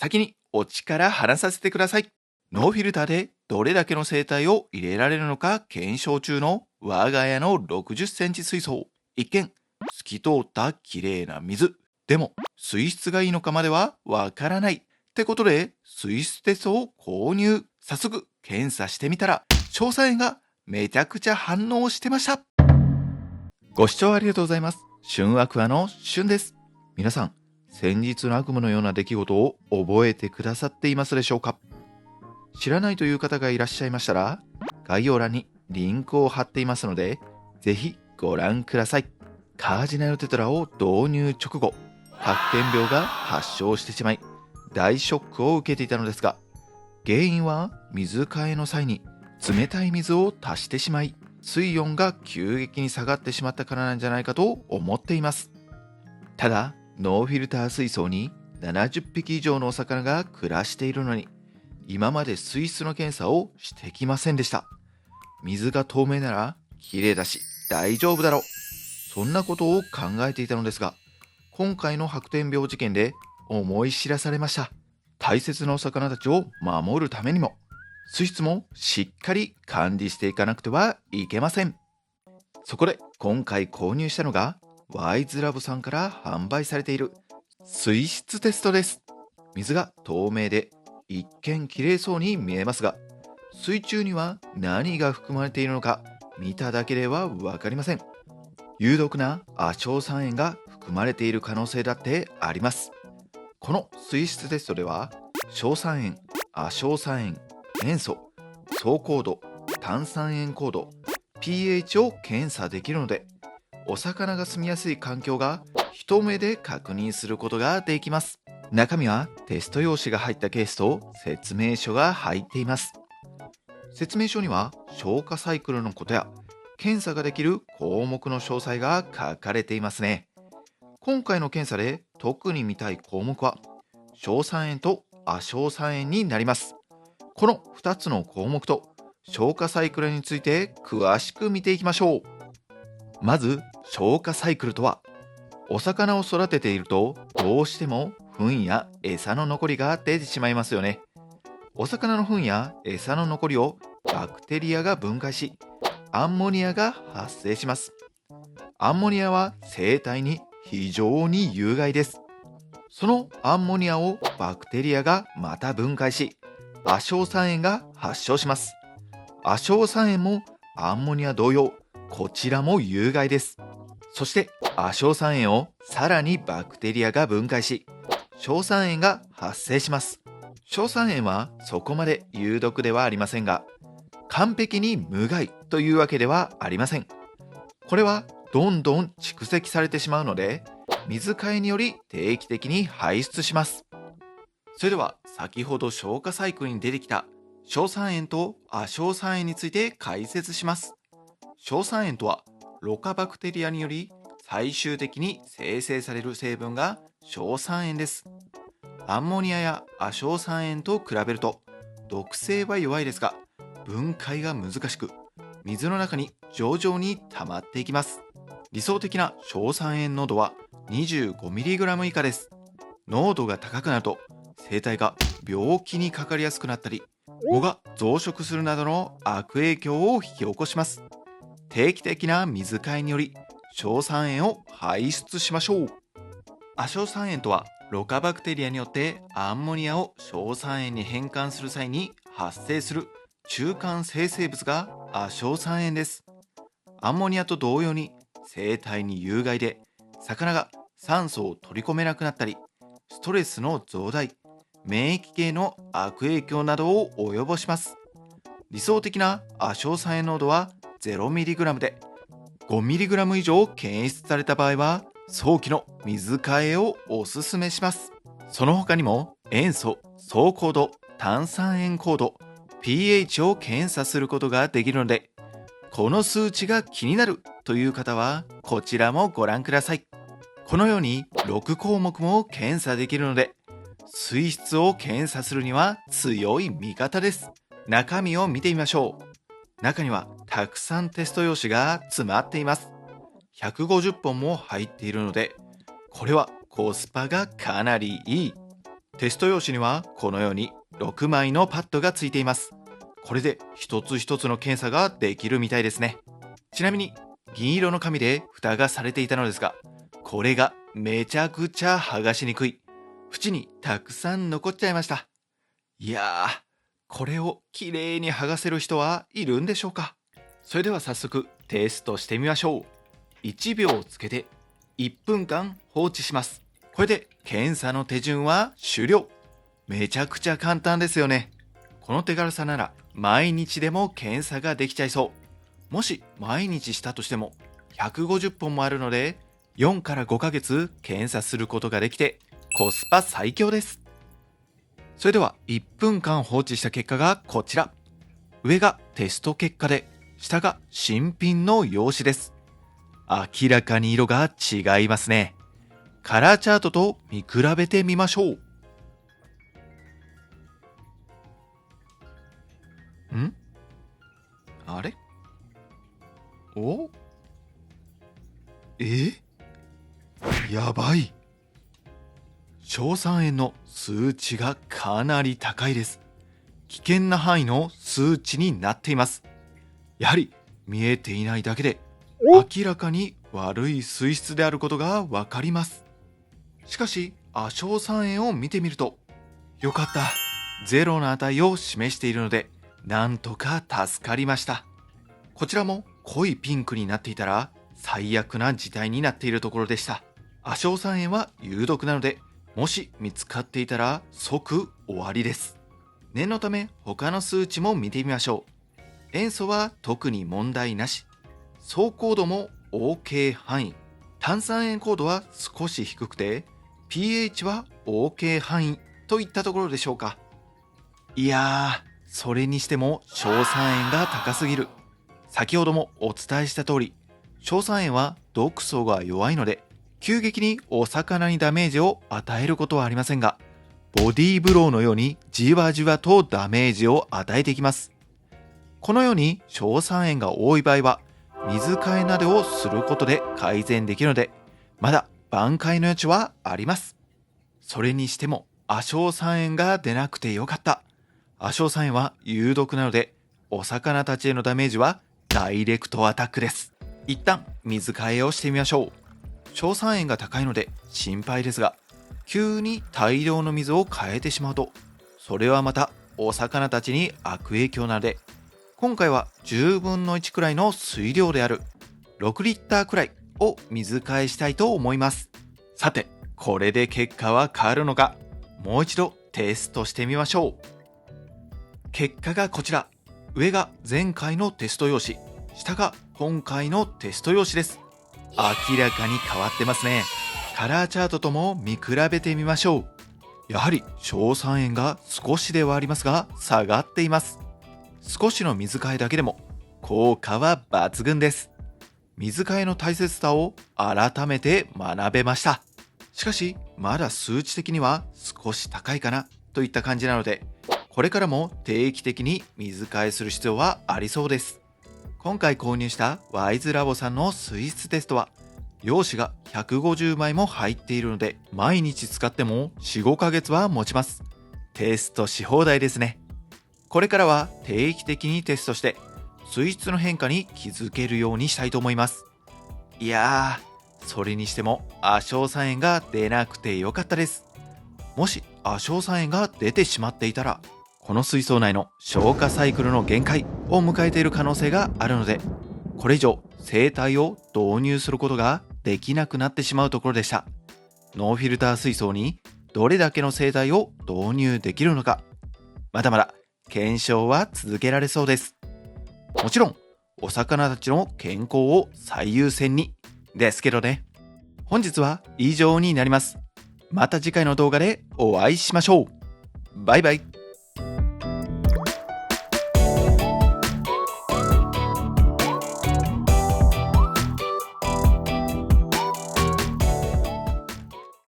先にオチから話させてください。ノーフィルターでどれだけの精体を入れられるのか検証中の我が家の60センチ水槽。一見透き通った綺麗な水。でも水質がいいのかまではわからない。ってことで水質テストを購入。早速検査してみたら調査員がめちゃくちゃ反応してました。ご視聴ありがとうございます。旬アクアの旬です。皆さん、先日の悪夢のような出来事を覚えてくださっていますでしょうか？知らないという方がいらっしゃいましたら、概要欄にリンクを貼っていますので、ぜひご覧ください。カージナルテトラを導入直後、白点病が発症してしまい、大ショックを受けていたのですが、原因は水替えの際に冷たい水を足してしまい、水温が急激に下がってしまったからなんじゃないかと思っています。ただ、ノーフィルター水槽に70匹以上のお魚が暮らしているのに、今まで水質の検査をしてきませんでした。水が透明なら綺麗だし大丈夫だろう。そんなことを考えていたのですが、今回の白点病事件で思い知らされました。大切なお魚たちを守るためにも、水質もしっかり管理していかなくてはいけません。そこで今回購入したのがワイズラブさんから販売されている水質テストです。水が透明で一見きれいそうに見えますが、水中には何が含まれているのか見ただけでは分かりません。有毒な亜硝酸塩が含まれている可能性だってあります。この水質テストでは硝酸塩、亜硝酸塩、塩素、総硬度、炭酸塩硬度、pH を検査できるので、お魚が住みやすい環境が一目で確認することができます。中身はテスト用紙が入ったケースと説明書が入っています。説明書には消化サイクルのことや検査ができる項目の詳細が書かれていますね。今回の検査で特に見たい項目は硝酸塩と亜硝酸塩になります。この2つの項目と消化サイクルについて詳しく見ていきましょう。まず消化サイクルとは、お魚を育てているとどうしても糞や餌の残りが出てしまいますよね。お魚の糞や餌の残りをバクテリアが分解し、アンモニアが発生します。アンモニアは生態に非常に有害です。そのアンモニアをバクテリアがまた分解し、亜硝酸塩が発症します。亜硝酸塩もアンモニア同様、こちらも有害です。そして亜硝酸塩をさらにバクテリアが分解し、硝酸塩が発生します。硝酸塩はそこまで有毒ではありませんが、完璧に無害というわけではありません。これはどんどん蓄積されてしまうので、水替えにより定期的に排出します。それでは先ほど消化サイクルに出てきた硝酸塩と亜硝酸塩について解説します。硝酸塩とはろ過バクテリアにより最終的に生成される成分が硝酸塩です。アンモニアや亜硝酸塩と比べると毒性は弱いですが、分解が難しく、水の中に徐々に溜まっていきます。理想的な硝酸塩濃度は 25mg 以下です。濃度が高くなると生体が病気にかかりやすくなったり、藻が増殖するなどの悪影響を引き起こします。定期的な水替えにより硝酸塩を排出しましょう。亜硝酸塩とはろ過バクテリアによってアンモニアを硝酸塩に変換する際に発生する中間生成物が亜硝酸塩です。アンモニアと同様に生態に有害で、魚が酸素を取り込めなくなったり、ストレスの増大、免疫系の悪影響などを及ぼします。理想的な亜硝酸塩濃度は 0mg で、5mg 以上検出された場合は早期の水替えをおすすめします。その他にも塩素、総硬度、炭酸塩硬度、pH を検査することができるので、この数値が気になるという方はこちらもご覧ください。このように6項目も検査できるので、水質を検査するには強い味方です。中身を見てみましょう。中にはたくさんテスト用紙が詰まっています。150本も入っているので、これはコスパがかなりいい。テスト用紙にはこのように6枚のパッドがついています。これで一つ一つの検査ができるみたいですね。ちなみに銀色の紙で蓋がされていたのですが、これがめちゃくちゃ剥がしにくい。縁にたくさん残っちゃいました。いやー、これをきれいに剥がせる人はいるんでしょうか。それでは早速テストしてみましょう。1秒つけて1分間放置します。これで検査の手順は終了。めちゃくちゃ簡単ですよね。この手軽さなら毎日でも検査ができちゃいそう。もし毎日したとしても150本もあるので、4から5ヶ月検査することができてコスパ最強です。それでは1分間放置した結果がこちら。上がテスト結果で、下が新品の用紙です。明らかに色が違いますね。カラーチャートと見比べてみましょう。あれ？お？やばい。硝酸塩の数値がかなり高いです。危険な範囲の数値になっています。やはり見えていないだけで明らかに悪い水質であることがわかります。しかし亜硝酸塩を見てみると、よかった、ゼロの値を示しているのでなんとか助かりました。こちらも濃いピンクになっていたら最悪な事態になっているところでした。亜硝酸塩は有毒なので、もし見つかっていたら即終わりです。念のため他の数値も見てみましょう。塩素は特に問題なし。総高度も OK 範囲。炭酸塩高度は少し低くて pH は OK 範囲といったところでしょうか。いやー、それにしても硝酸塩が高すぎる。先ほどもお伝えした通り、硝酸塩は毒素が弱いので急激にお魚にダメージを与えることはありませんが、ボディーブローのようにじわじわとダメージを与えていきます。このように硝酸塩が多い場合は水替えなどをすることで改善できるので、まだ挽回の余地はあります。それにしても亜硝酸塩が出なくてよかった。亜硝酸塩は有毒なので、お魚たちへのダメージはダイレクトアタックです。一旦水替えをしてみましょう。硝酸塩が高いので心配ですが、急に大量の水を変えてしまうと、それはまたお魚たちに悪影響なので、今回は10分の1くらいの水量である6リッターくらいを水替えしたいと思います。さて、これで結果は変わるのか、もう一度テストしてみましょう。結果がこちら。上が前回のテスト用紙、下が今回のテスト用紙です。明らかに変わってますね。カラーチャートとも見比べてみましょう。やはり硝酸塩が少しではありますが下がっています。少しの水替えだけでも効果は抜群です。水替えの大切さを改めて学べました。しかしまだ数値的には少し高いかなといった感じなので、これからも定期的に水替えする必要はありそうです。今回購入したワイズラボさんの水質テストは用紙が150枚も入っているので、毎日使っても 4,5 ヶ月は持ちます。テストし放題ですね。これからは定期的にテストして水質の変化に気づけるようにしたいと思います。いやー、それにしても亜硝酸塩が出なくてよかったです。もし亜硝酸塩が出てしまっていたら、この水槽内の消化サイクルの限界を迎えている可能性があるので、これ以上生態を導入することができなくなってしまうところでした。ノーフィルター水槽にどれだけの生態を導入できるのか、まだまだ検証は続けられそうです。もちろんお魚たちの健康を最優先にですけどね。本日は以上になります。また次回の動画でお会いしましょう。バイバイ。